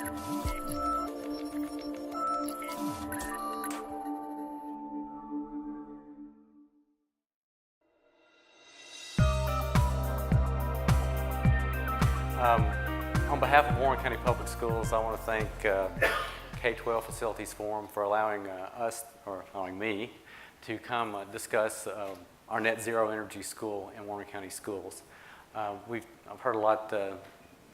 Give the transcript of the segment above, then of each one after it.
On behalf of Warren County Public Schools, I want to thank K12 Facilities Forum for allowing me to come discuss our NetZero Energy School in Warren County Schools. I've heard a lot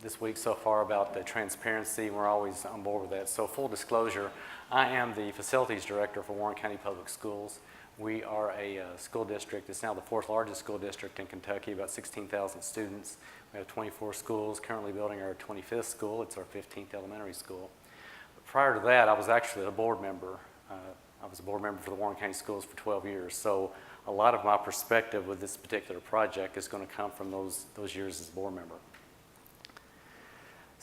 this week so far about the transparency, and we're always on board with that. So full disclosure, I am the Facilities Director for Warren County Public Schools. We are a school district. It's now the 4th largest school district in Kentucky, about 16,000 students. We have 24 schools, currently building our 25th school. It's our 15th elementary school. But prior to that, I was actually a board member. I was a board member for the Warren County Schools for 12 years. So a lot of my perspective with this particular project is going to come from those years as a board member.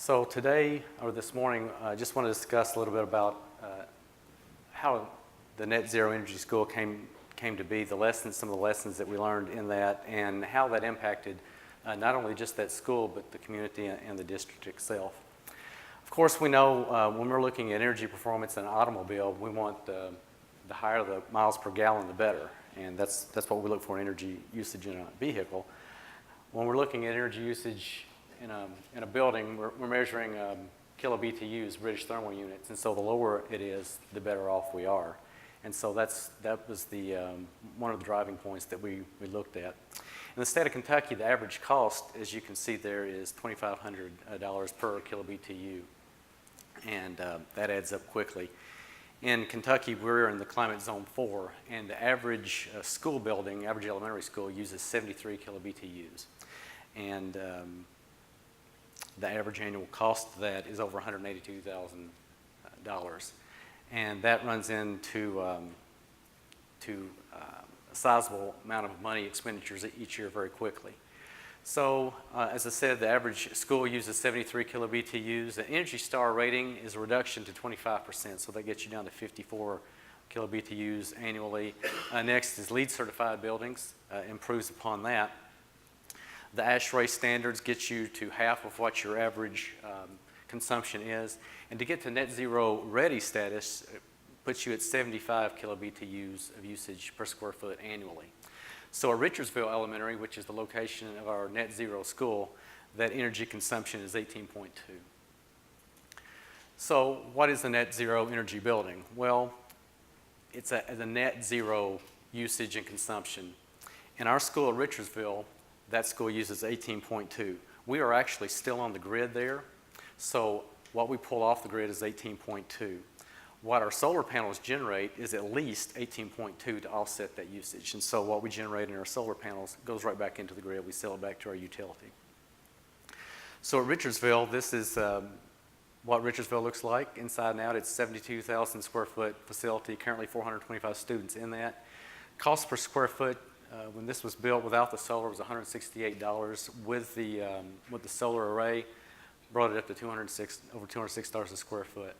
So today, or this morning, I just want to discuss a little bit about how the NetZero Energy School came to be, some of the lessons that we learned in that, and how that impacted not only just that school, but the community and the district itself. Of course, we know when we're looking at energy performance in an automobile, we want the higher the miles per gallon, the better. And that's what we look for in energy usage in a vehicle. When we're looking at energy usage in a building, we're measuring kilobtu's, British thermal units. And so the lower it is, the better off we are. And so that was one of the driving points that we looked at. In the state of Kentucky, the average cost, as you can see there, is $2,500 per kilobtu, and that adds up quickly. In Kentucky, we're in the climate zone 4, and the average school building, average elementary school, uses 73 kilobtus. And the average annual cost of that is over $182,000. And that runs into a sizable amount of money expenditures each year very quickly. So, as I said, the average school uses 73 kilobtus. The Energy Star rating is a reduction to 25%, so that gets you down to 54 kilobtus annually. Next is LEED certified buildings, improves upon that. The ASHRAE standards get you to half of what your average consumption is. And to get to NetZero Ready status, it puts you at 75 kilobtus of usage per square foot annually. So at Richardsville Elementary, which is the location of our NetZero school, that energy consumption is 18.2. So what is a NetZero energy building? Well, it's a net zero usage and consumption. In our school at Richardsville, that school uses 18.2. We are actually still on the grid there. So what we pull off the grid is 18.2. What our solar panels generate is at least 18.2 to offset that usage. And so what we generate in our solar panels goes right back into the grid. We sell it back to our utility. So at Richardsville, this is what Richardsville looks like inside and out. It's 72,000 square foot facility, currently 425 students in that. Cost per square foot when this was built without the solar was $168. With the solar array, brought it up to over $206 a square foot.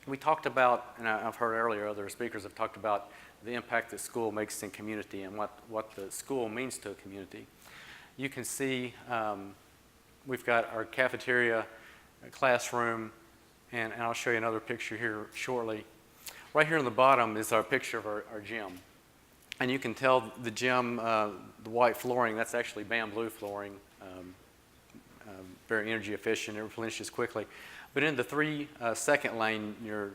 We talked about, and I've heard earlier other speakers have talked about the impact that school makes in community and what the school means to a community. You can see we've got our cafeteria, classroom, and I'll show you another picture here shortly. Right here on the bottom is our picture of our gym. And you can tell the gym, the white flooring, that's actually bamboo flooring. Very energy efficient, it replenishes quickly. But in the second lane, your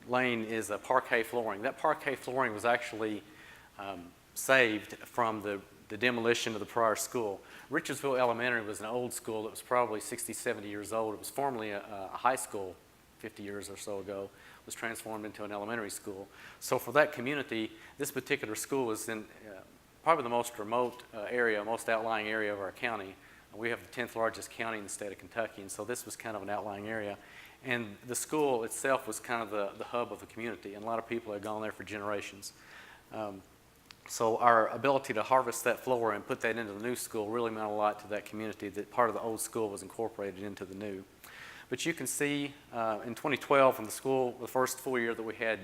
lane is a parquet flooring. That parquet flooring was actually saved from the demolition of the prior school. Richardsville Elementary was an old school that was probably 60, 70 years old. It was formerly a high school 50 years or so ago. It was transformed into an elementary school. So for that community, this particular school was in probably the most remote area, most outlying area of our county. We have the 10th largest county in the state of Kentucky, and so this was kind of an outlying area. And the school itself was kind of the hub of the community, and a lot of people had gone there for generations. So our ability to harvest that floor and put that into the new school really meant a lot to that community, that part of the old school was incorporated into the new. But you can see in 2012, in the first full year that we had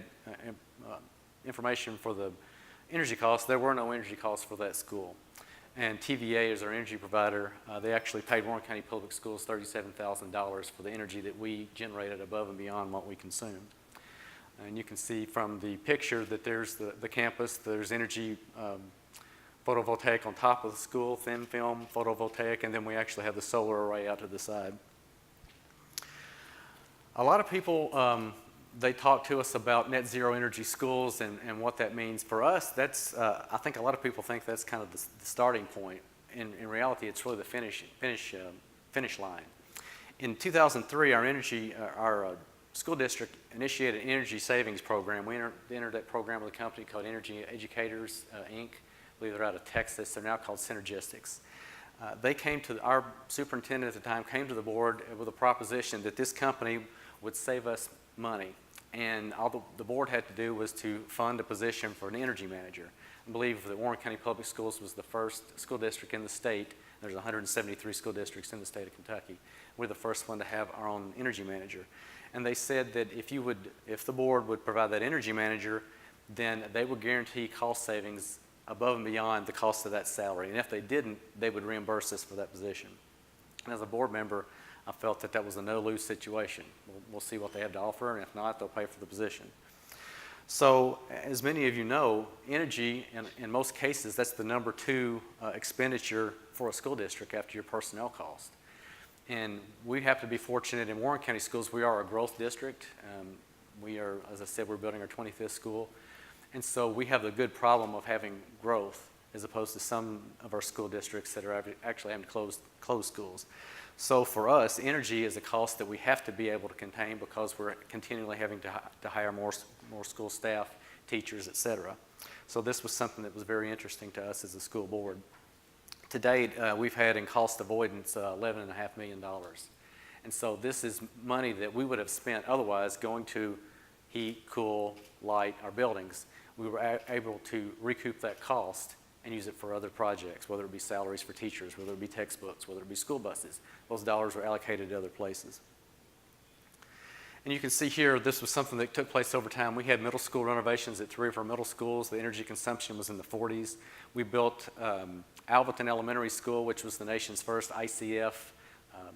information for the energy costs, there were no energy costs for that school. and TVA is our energy provider. They actually paid Warren County Public Schools $37,000 for the energy that we generated above and beyond what we consumed. And you can see from the picture that there's the campus, there's energy photovoltaic on top of the school, thin film photovoltaic, and then we actually have the solar array out to the side. A lot of people, they talk to us about net zero energy schools and what that means. For us, that's, I think a lot of people think that's kind of the starting point. In reality, it's really the finish line. In 2003, our school district initiated an energy savings program. We entered that program with a company called Energy Educators, Inc. I believe they're out of Texas. They're now called Synergistics. They came to, our superintendent at the time came to the board with a proposition that this company would save us money. And all the board had to do was to fund a position for an energy manager. I believe that Warren County Public Schools was the first school district in the state. There's 173 school districts in the state of Kentucky. We're the first one to have our own energy manager. And they said that if the board would provide that energy manager, then they would guarantee cost savings above and beyond the cost of that salary. And if they didn't, they would reimburse us for that position. And as a board member, I felt that that was a no-lose situation. We'll see what they have to offer, and if not, they'll pay for the position. So, as many of you know, energy, in most cases, that's the number 2 expenditure for a school district after your personnel cost. And we have to be fortunate in Warren County Schools. We are a growth district. We are, as I said, we're building our 25th school. And so we have the good problem of having growth as opposed to some of our school districts that are actually having to close schools. So for us, energy is a cost that we have to be able to contain because we're continually having to hire more school staff, teachers, et cetera. So this was something that was very interesting to us as a school board. To date, we've had in cost avoidance $11.5 million. And so this is money that we would have spent otherwise going to heat, cool, light our buildings. We were able to recoup that cost and use it for other projects, whether it be salaries for teachers, whether it be textbooks, whether it be school buses. Those dollars were allocated to other places. And you can see here, this was something that took place over time. We had middle school renovations at 3 of our middle schools. The energy consumption was in the 40s. We built Albuquerque Elementary School, which was the nation's first ICF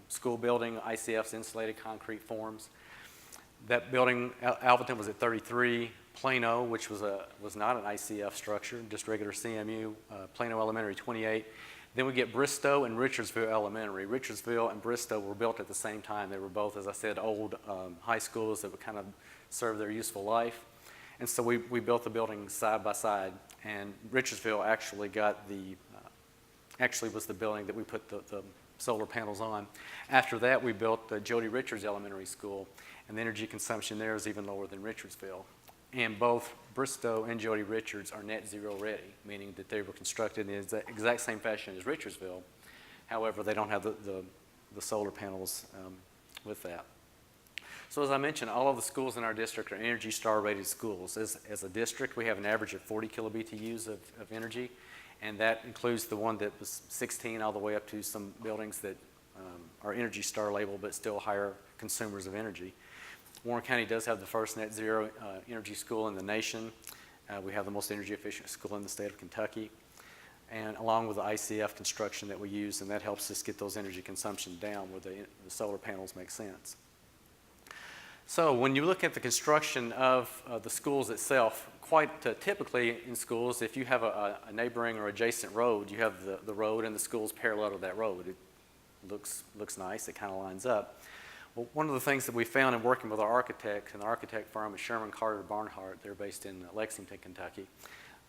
school building, ICF's insulated concrete forms. That building, Albuquerque, was at 33. Plano, which was not an ICF structure, just regular CMU, Plano Elementary, 28. Then we get Bristow and Richardsville Elementary. Richardsville and Bristow were built at the same time. They were both, as I said, old high schools that would kind of serve their useful life. And so we built the buildings side by side. And Richardsville actually was the building that we put the solar panels on. After that, we built the Jody Richards Elementary School, and the energy consumption there is even lower than Richardsville. And both Bristow and Jody Richards are NetZero Ready, meaning that they were constructed in the exact same fashion as Richardsville. However, they don't have the solar panels with that. So as I mentioned, all of the schools in our district are Energy Star rated schools. As a district, we have an average of 40 kilobTUs of energy, and that includes the one that was 16 all the way up to some buildings that are Energy Star labeled but still higher consumers of energy. Warren County does have the first net zero energy school in the nation. We have the most energy efficient school in the state of Kentucky, and along with the ICF construction that we use, and that helps us get those energy consumption down where the solar panels make sense. So when you look at the construction of the schools itself, quite typically in schools, if you have a neighboring or adjacent road, you have the road and the schools parallel to that road. It looks nice, it kind of lines up. Well, one of the things that we found in working with our architect, and the architect firm is Sherman Carter Barnhart, they're based in Lexington, Kentucky.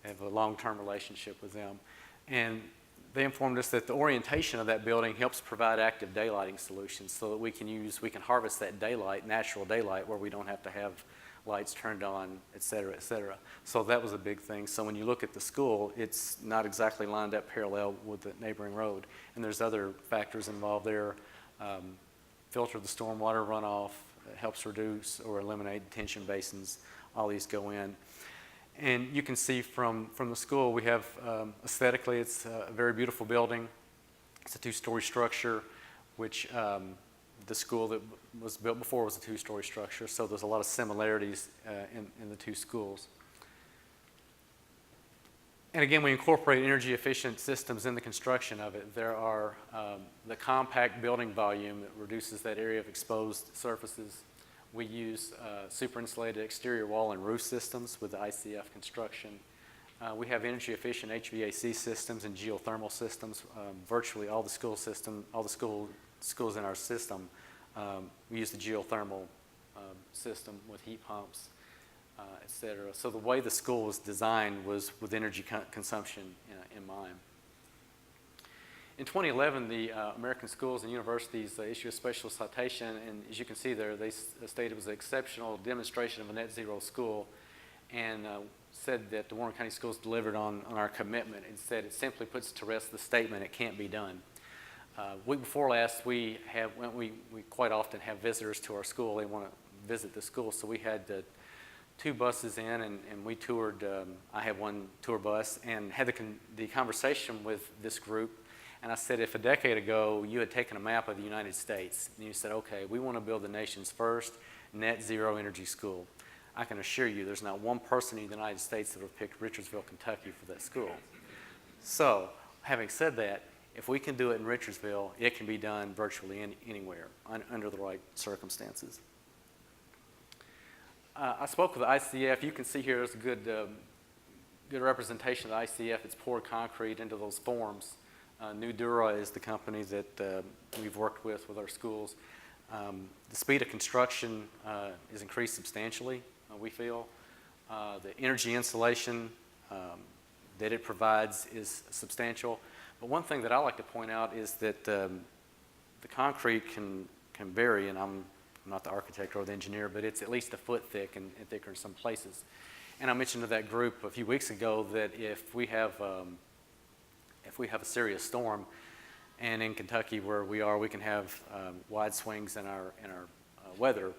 I have a long-term relationship with them. And they informed us that the orientation of that building helps provide active daylighting solutions so that we can harvest that daylight, natural daylight, where we don't have to have lights turned on, et cetera, et cetera. So that was a big thing. So when you look at the school, it's not exactly lined up parallel with the neighboring road. And there's other factors involved there. Filter the stormwater runoff, helps reduce or eliminate detention basins. All these go in. And you can see from the school, we have aesthetically, it's a very beautiful building. It's a 2-story structure, which the school that was built before was a 2-story structure. So there's a lot of similarities in the two schools. And again, we incorporate energy efficient systems in the construction of it. There are the compact building volume that reduces that area of exposed surfaces. We use super insulated exterior wall and roof systems with the ICF Construction. We have energy efficient HVAC systems and geothermal systems. Virtually all the schools in our system, we use the geothermal system with heat pumps, et cetera. So the way the school was designed was with energy consumption in mind. In 2011, the American Schools and Universities issued a special citation, and as you can see there, they stated it was an exceptional demonstration of a net zero school, and said that the Warren County Schools delivered on our commitment, and said it simply puts to rest the statement, it can't be done. Week before last, we quite often have visitors to our school. They want to visit the school, so we had 2 buses in, and we toured. I had one tour bus, and had the conversation with this group. And I said, if a decade ago you had taken a map of the United States and you said, okay, we want to build the nation's first net zero energy school, I can assure you there's not one person in the United States that would have picked Richardsville, Kentucky for that school. So, having said that, if we can do it in Richardsville, it can be done virtually anywhere under the right circumstances. I spoke with the ICF. You can see here there's a good representation of the ICF. It's poured concrete into those forms. Nudura is the company that we've worked with our schools. The speed of construction is increased substantially, we feel. The energy insulation that it provides is substantial. But one thing that I like to point out is that the concrete can vary, and I'm not the architect or the engineer, but it's at least a foot thick and thicker in some places. And I mentioned to that group a few weeks ago that if we have a serious storm, and in Kentucky where we are, we can have wide swings in our weather.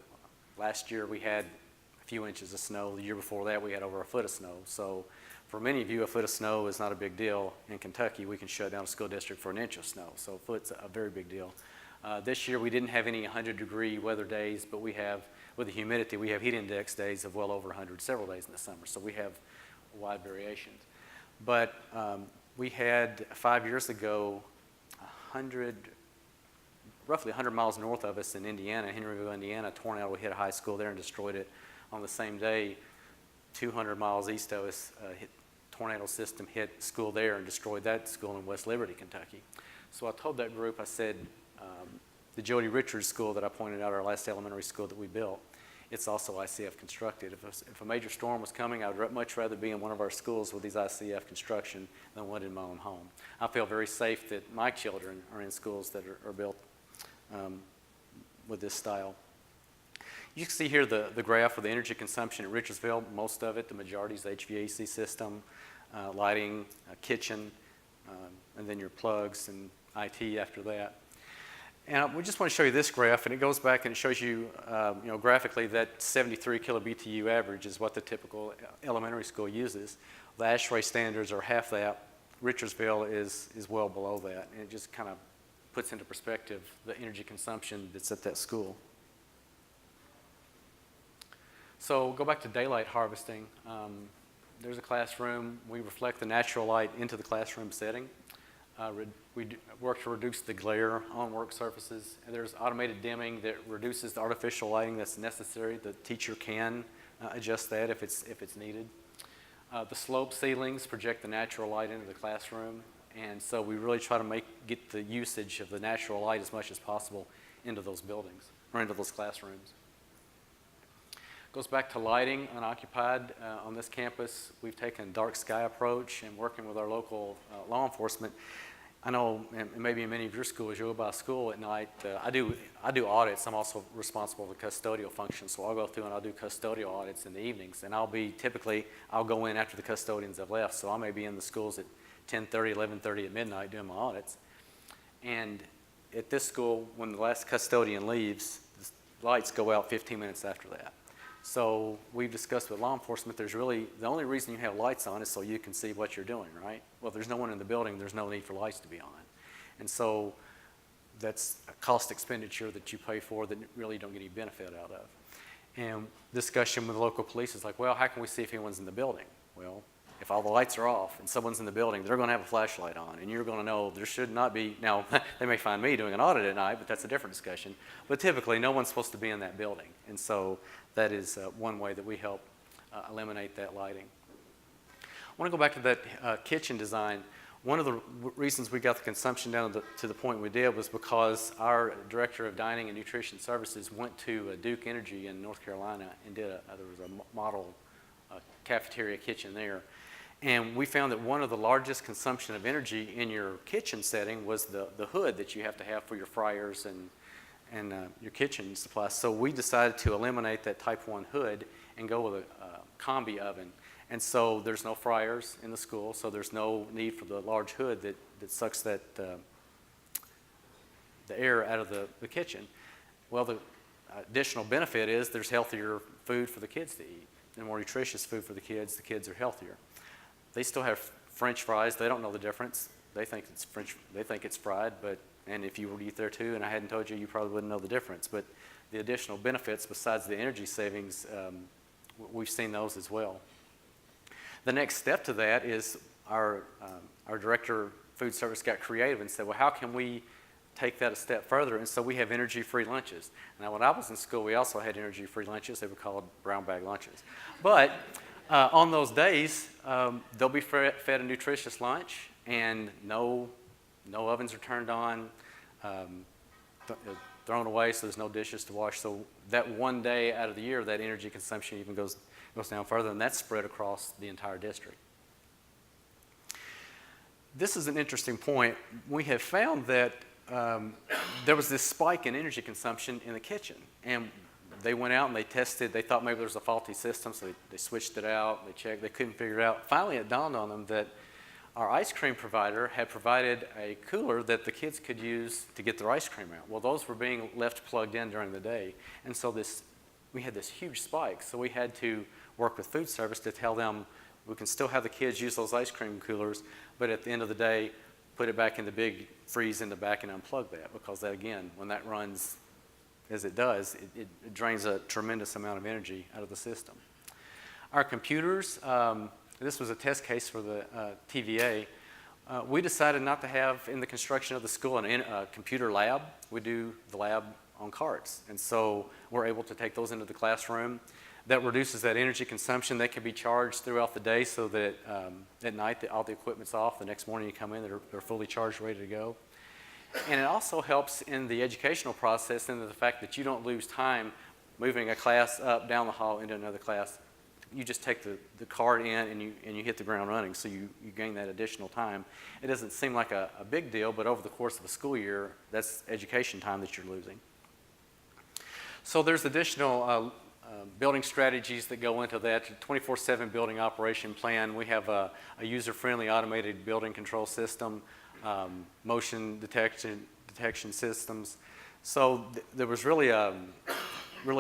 Last year we had a few inches of snow. The year before that we had over a foot of snow. So for many of you, a foot of snow is not a big deal. In Kentucky, we can shut down a school district for an inch of snow. So a foot's a very big deal. This year we didn't have any 100-degree weather days, but we have, with the humidity, we have heat index days of well over 100 several days in the summer. So we have wide variations. But we had 5 years ago, roughly 100 miles north of us in Indiana, Henryville, Indiana, a tornado hit a high school there and destroyed it. On the same day, 200 miles east of us, tornado system hit school there and destroyed that school in West Liberty, Kentucky. So I told that group, I said, the Jody Richards school that I pointed out, our last elementary school that we built, it's also ICF constructed. If a major storm was coming, I would much rather be in one of our schools with these ICF construction than one in my own home. I feel very safe that my children are in schools that are built with this style. You can see here the graph of the energy consumption at Richardsville. Most of it, the majority is the HVAC system, lighting, kitchen, and then your plugs and IT after that. And we just want to show you this graph, and it goes back and it shows you, graphically that 73 kilobtu average is what the typical elementary school uses. The ASHRAE standards are half that. Richardsville is well below that, and it just kind of puts into perspective the energy consumption that's at that school. So go back to daylight harvesting. There's a classroom. We reflect the natural light into the classroom setting. We work to reduce the glare on work surfaces. And there's automated dimming that reduces the artificial lighting that's necessary. The teacher can adjust that if it's needed. The slope ceilings project the natural light into the classroom, and so we really try to get the usage of the natural light as much as possible into those buildings or into those classrooms. Goes back to lighting unoccupied. On this campus, we've taken a dark sky approach and working with our local law enforcement. I know, and maybe in many of your schools, you go by a school at night. I do audits. I'm also responsible for custodial functions, so I'll go through and I'll do custodial audits in the evenings. And I'll go in after the custodians have left, so I may be in the schools at 10:30, 11:30 at midnight doing my audits. And at this school, when the last custodian leaves, the lights go out 15 minutes after that. So we've discussed with law enforcement, the only reason you have lights on is so you can see what you're doing, right? Well, if there's no one in the building, there's no need for lights to be on. And so that's a cost expenditure that you pay for that really don't get any benefit out of. And discussion with the local police is like, well, how can we see if anyone's in the building? Well, if all the lights are off and someone's in the building, they're going to have a flashlight on, and you're going to know there should not be. Now, they may find me doing an audit at night, but that's a different discussion. But typically, no one's supposed to be in that building, and so that is one way that we help eliminate that lighting. I want to go back to that kitchen design. One of the reasons we got the consumption down to the point we did was because our director of dining and nutrition services went to Duke Energy in North Carolina and there was a model cafeteria kitchen there. And we found that one of the largest consumption of energy in your kitchen setting was the hood that you have to have for your fryers and your kitchen supplies. So we decided to eliminate that type 1 hood and go with a combi oven. And so there's no fryers in the school, so there's no need for the large hood that sucks the air out of the kitchen. Well, the additional benefit is there's healthier food for the kids to eat and more nutritious food for the kids. The kids are healthier. They still have French fries. They don't know the difference. They think it's French. They think it's fried, and if you were to eat there too, and I hadn't told you, you probably wouldn't know the difference. But the additional benefits besides the energy savings, we've seen those as well. The next step to that is our director of food service got creative and said, well, how can we take that a step further? And so we have energy-free lunches. Now, when I was in school, we also had energy-free lunches. They were called brown bag lunches. But on those days, they'll be fed a nutritious lunch, and no ovens are turned on, thrown away, so there's no dishes to wash. So that one day out of the year, that energy consumption even goes down further, and that's spread across the entire district. This is an interesting point. We have found that there was this spike in energy consumption in the kitchen, and they went out and they tested. They thought maybe there was a faulty system, so they switched it out. They checked. They couldn't figure it out. Finally, it dawned on them that our ice cream provider had provided a cooler that the kids could use to get their ice cream out. Well, those were being left plugged in during the day, and so we had this huge spike. So we had to work with food service to tell them we can still have the kids use those ice cream coolers, but at the end of the day, put it back in the big freeze in the back and unplug that, because that, again, when that runs as it does, it drains a tremendous amount of energy out of the system. Our computers, this was a test case for the TVA. We decided not to have in the construction of the school a computer lab. We do the lab on carts, and so we're able to take those into the classroom. That reduces that energy consumption. They can be charged throughout the day so that at night all the equipment's off. The next morning you come in, they're fully charged, ready to go. And it also helps in the educational process in the fact that you don't lose time moving a class up, down the hall into another class. You just take the cart in and you hit the ground running, so you gain that additional time. It doesn't seem like a big deal, but over the course of a school year, that's education time that you're losing. So there's additional building strategies that go into that. 24/7 building operation plan. We have a user-friendly automated building control system, motion detection systems. So there was really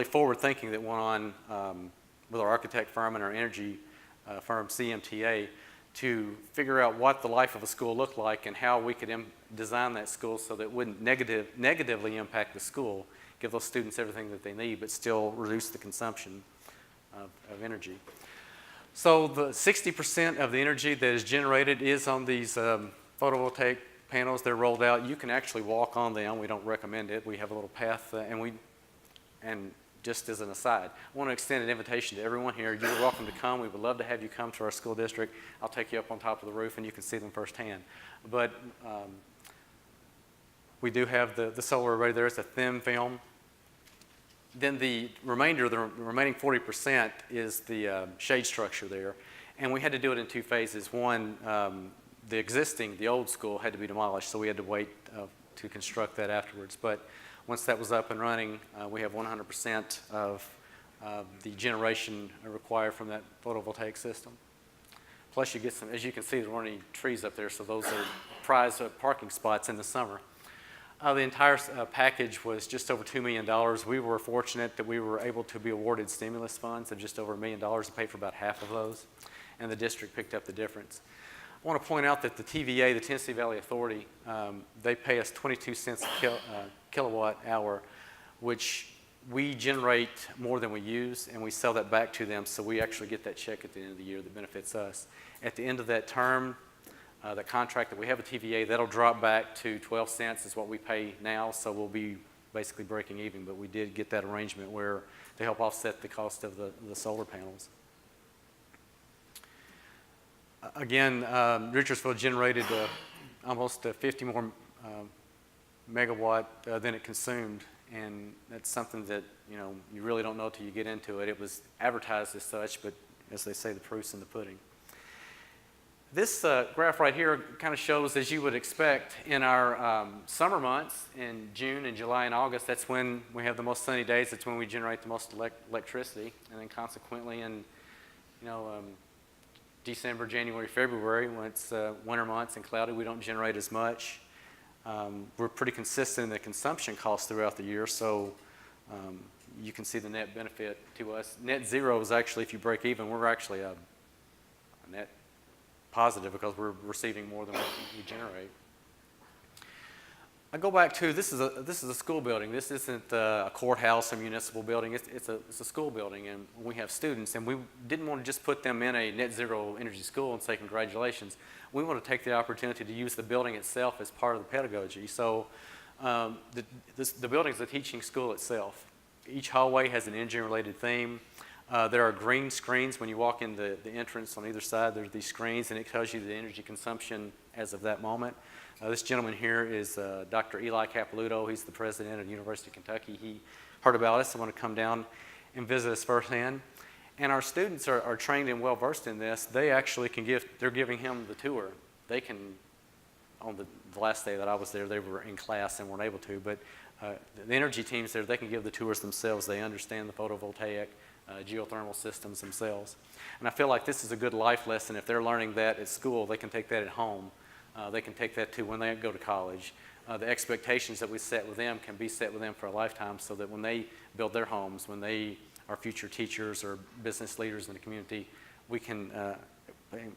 forward thinking that went on with our architect firm and our energy firm CMTA to figure out what the life of a school looked like and how we could design that school so that it wouldn't negatively impact the school, give those students everything that they need, but still reduce the consumption of energy. So the 60% of the energy that is generated is on these photovoltaic panels. They're rolled out. You can actually walk on them. We don't recommend it. We have a little path, and just as an aside, I want to extend an invitation to everyone here. You're welcome to come. We would love to have you come to our school district. I'll take you up on top of the roof and you can see them firsthand. But we do have the solar array there. It's a thin film. Then the remaining 40% is the shade structure there. And we had to do it in two phases. One, the old school had to be demolished, so we had to wait to construct that afterwards. But once that was up and running, we have 100% of the generation required from that photovoltaic system. Plus you get some, as you can see, there weren't any trees up there, so those are prize parking spots in the summer. The entire package was just over $2 million. We were fortunate that we were able to be awarded stimulus funds of just over $1 million to pay for about half of those, and the district picked up the difference. I want to point out that the TVA, the Tennessee Valley Authority, they pay us 22 cents a kilowatt hour, which we generate more than we use, and we sell that back to them, so we actually get that check at the end of the year that benefits us. At the end of that term, the contract that we have a TVA, that'll drop back to 12 cents is what we pay now, so we'll be basically breaking even, but we did get that arrangement where to help offset the cost of the solar panels. Again, Richardsville generated almost 50 more megawatt than it consumed, and that's something that you really don't know till you get into it. It was advertised as such, but as they say, the proof's in the pudding. This graph right here kind of shows, as you would expect, in our summer months, in June and July and August, that's when we have the most sunny days. That's when we generate the most electricity, and then consequently in December, January, February, when it's winter months and cloudy, we don't generate as much. We're pretty consistent in the consumption costs throughout the year, so you can see the net benefit to us. Net zero is actually, if you break even, we're actually a net positive because we're receiving more than what we generate. I go back to, this is a school building. This isn't a courthouse, a municipal building. It's a school building, and we have students, and we didn't want to just put them in a NetZero Energy school and say congratulations. We want to take the opportunity to use the building itself as part of the pedagogy. So the building is a teaching school itself. Each hallway has an energy-related theme. There are green screens when you walk in the entrance on either side. There's these screens, and it tells you the energy consumption as of that moment. This gentleman here is Dr. Eli Capilouto. He's the president of the University of Kentucky. He heard about us and wanted to come down and visit us firsthand. And our students are trained and well versed in this. They actually they're giving him the tour. They can, on the last day that I was there, they were in class and weren't able to, but the energy teams there, they can give the tours themselves. They understand the photovoltaic, geothermal systems themselves. And I feel like this is a good life lesson. If they're learning that at school, they can take that at home. They can take that to when they go to college. The expectations that we set with them can be set with them for a lifetime, so that when they build their homes, when they are future teachers or business leaders in the community, we can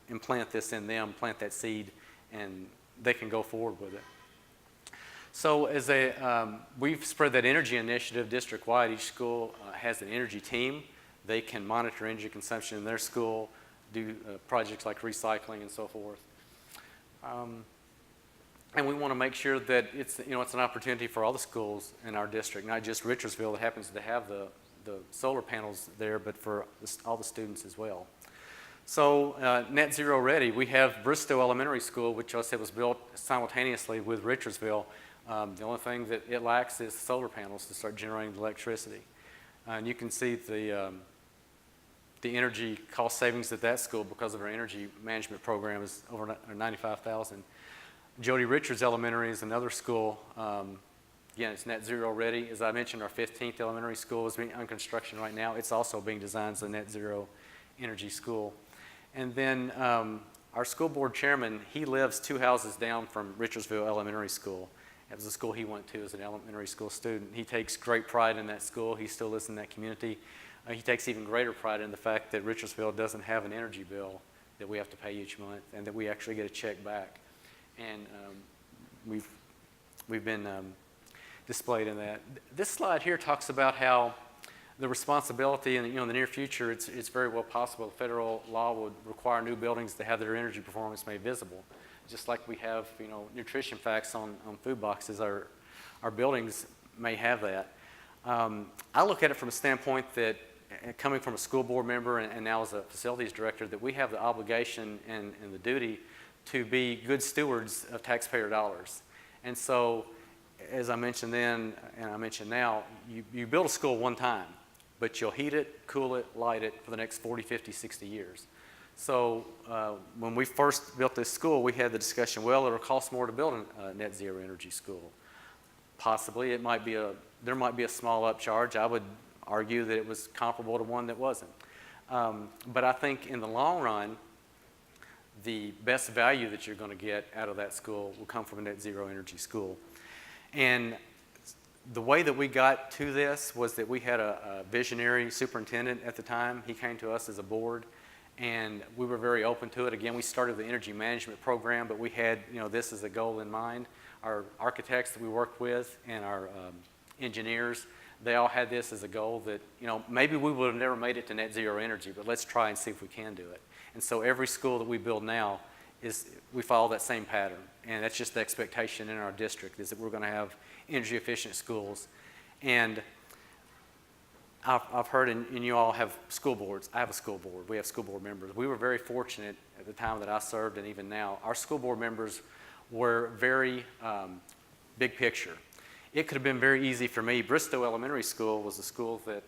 implant this in them, plant that seed, and they can go forward with it. So as we've spread that energy initiative district-wide. Each school has an energy team. They can monitor energy consumption in their school, do projects like recycling and so forth. And we want to make sure that it's an opportunity for all the schools in our district, not just Richardsville that happens to have the solar panels there, but for all the students as well. So NetZero Ready, we have Bristol Elementary School, which I said was built simultaneously with Richardsville. The only thing that it lacks is solar panels to start generating electricity. And you can see the energy cost savings at that school because of our energy management program is over $95,000. Jody Richards Elementary is another school. Again, it's NetZero Ready. As I mentioned, our 15th elementary school is under construction right now. It's also being designed as a NetZero Energy school. And then our school board chairman, he lives 2 houses down from Richardsville Elementary School. It was the school he went to as an elementary school student. He takes great pride in that school. He still lives in that community. He takes even greater pride in the fact that Richardsville doesn't have an energy bill that we have to pay each month, and that we actually get a check back. And we've been displayed in that. This slide here talks about how the responsibility in the near future, it's very well possible the federal law would require new buildings to have their energy performance made visible. Just like we have nutrition facts on food boxes, our buildings may have that. I look at it from a standpoint that, coming from a school board member and now as a facilities director, that we have the obligation and the duty to be good stewards of taxpayer dollars. And so, as I mentioned then, and I mentioned now, you build a school one time, but you'll heat it, cool it, light it for the next 40, 50, 60 years. So when we first built this school, we had the discussion, well, it'll cost more to build a NetZero Energy school. Possibly, there might be a small upcharge. I would argue that it was comparable to one that wasn't. But I think in the long run, the best value that you're going to get out of that school will come from a NetZero Energy school. And the way that we got to this was that we had a visionary superintendent at the time. He came to us as a board, and we were very open to it. Again, we started the energy management program, but we had this as a goal in mind. Our architects that we worked with and our engineers, they all had this as a goal that, maybe we would have never made it to NetZero Energy, but let's try and see if we can do it. And so every school that we build now we follow that same pattern. And that's just the expectation in our district, is that we're going to have energy efficient schools. And I've heard, and you all have school boards. I have a school board. We have school board members. We were very fortunate at the time that I served, and even now, our school board members were very big picture. It could have been very easy for me. Bristow Elementary School was the school that,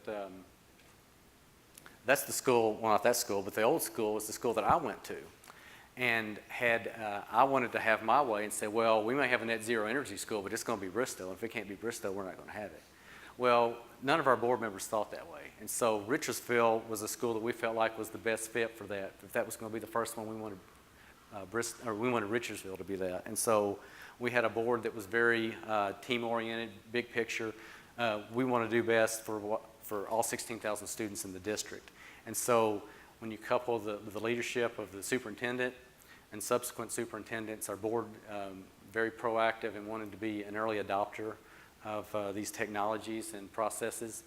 that's the school, well, not that school, but the old school was the school that I went to. And I wanted to have my way and say, well, we may have a NetZero Energy school, but it's going to be Bristow. And if it can't be Bristow, we're not going to have it. Well, none of our board members thought that way. And so Richardsville was a school that we felt like was the best fit for that. If that was going to be the first one, we wanted Richardsville to be that. And so we had a board that was very team-oriented, big picture. We want to do best for all 16,000 students in the district. And so when you couple the leadership of the superintendent and subsequent superintendents, our board very proactive and wanted to be an early adopter of these technologies and processes.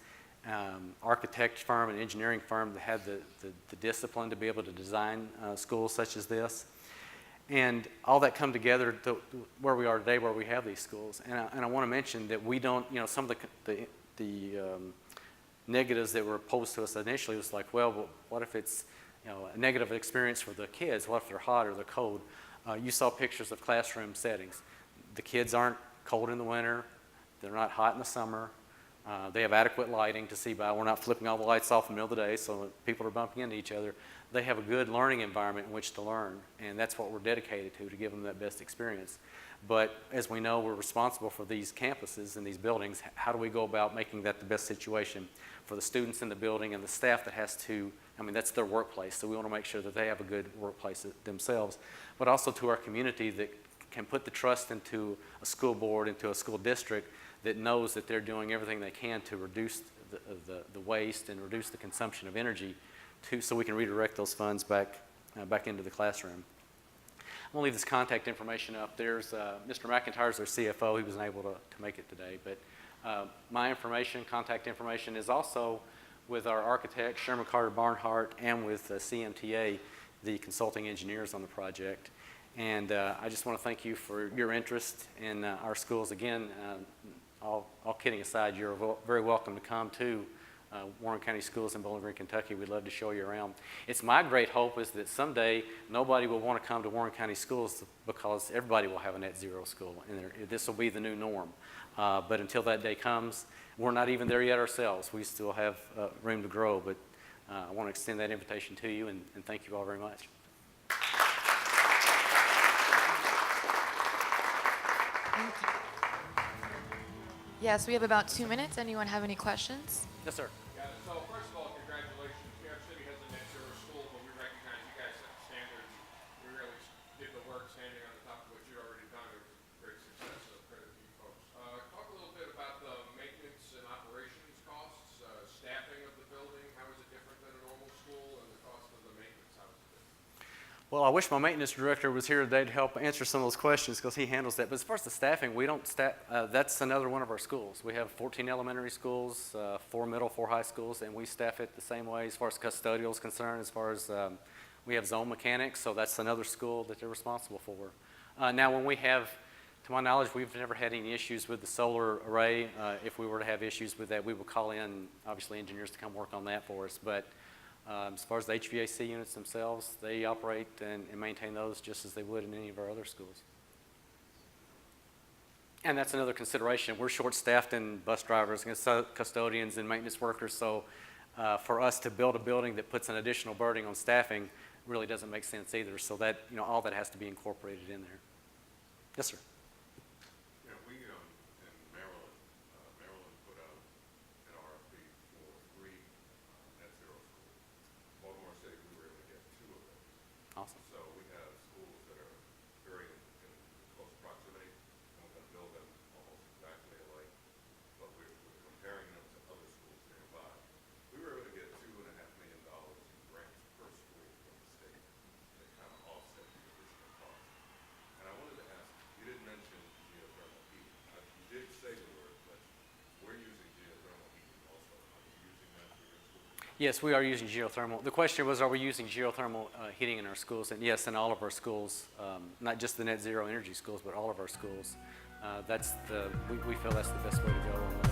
Architect firm and engineering firm that had the discipline to be able to design schools such as this. And all that come together to where we are today, where we have these schools. And I want to mention that we don't, some of the negatives that were posed to us initially was like, well, what if it's a negative experience for the kids? What if they're hot or they're cold? You saw pictures of classroom settings. The kids aren't cold in the winter. They're not hot in the summer. They have adequate lighting to see by. We're not flipping all the lights off in the middle of the day so people are bumping into each other. They have a good learning environment in which to learn, and that's what we're dedicated to give them that best experience. But as we know, we're responsible for these campuses and these buildings. How do we go about making that the best situation for the students in the building and the staff that has to, that's their workplace, so we want to make sure that they have a good workplace themselves, but also to our community that can put the trust into a school board, into a school district that knows that they're doing everything they can to reduce the waste and reduce the consumption of energy so we can redirect those funds back into the classroom. I'm going to leave this contact information up. There's Mr. McIntyre's our CFO. He wasn't able to make it today. But my information, contact information, is also with our architect, Sherman Carter Barnhart, and with CMTA, the consulting engineers on the project. And I just want to thank you for your interest in our schools. Again, all kidding aside, you're very welcome to come to Warren County Schools in Bowling Green, Kentucky. We'd love to show you around. It's my great hope is that someday nobody will want to come to Warren County Schools because everybody will have a NetZero school, and this will be the new norm. But until that day comes, we're not even there yet ourselves. We still have room to grow, but I want to extend that invitation to you, and thank you all very much. Thank you. Yes, we have about 2 minutes. Anyone have any questions? Yes, sir. Yeah, so first of all, congratulations. New York City has a NetZero school, but we recognize you guys set the standard. We really did the work standing on the top of what you'd already done. It was a great success, so credit to you folks. Talk a little bit about the maintenance and operations costs, staffing of the building. How is it different than a normal school, and the cost of the maintenance, how is it different? Well, I wish my maintenance director was here today to help answer some of those questions because he handles that. But as far as the staffing, we don't staff, that's another one of our schools. We have 14 elementary schools, 4 middle, 4 high schools, and we staff it the same way as far as custodial is concerned, as far as we have zone mechanics, so that's another school that they're responsible for. Now, when we have, to my knowledge, we've never had any issues with the solar array. If we were to have issues with that, we would call in, obviously, engineers to come work on that for us. But as far as the HVAC units themselves, they operate and maintain those just as they would in any of our other schools. And that's another consideration. We're short-staffed in bus drivers and custodians and maintenance workers, so for us to build a building that puts an additional burden on staffing really doesn't make sense either. So that, all that has to be incorporated in there. Yes, sir. Yeah, we in Maryland, Maryland put out an RFP for 3 NetZero schools. Baltimore City, we were able to get 2 of those. Awesome. So we have schools that are very in close proximity, and we're going to build them almost exactly alike, but we're comparing them to other schools nearby. We were able to get $2.5 million in grants per school from the state that kind of offset the additional cost. And I wanted to ask, you didn't Yes, we are using geothermal. The question was, are we using geothermal heating in our schools? And yes, in all of our schools, not just the NetZero Energy schools, but all of our schools. We feel that's the best way to go.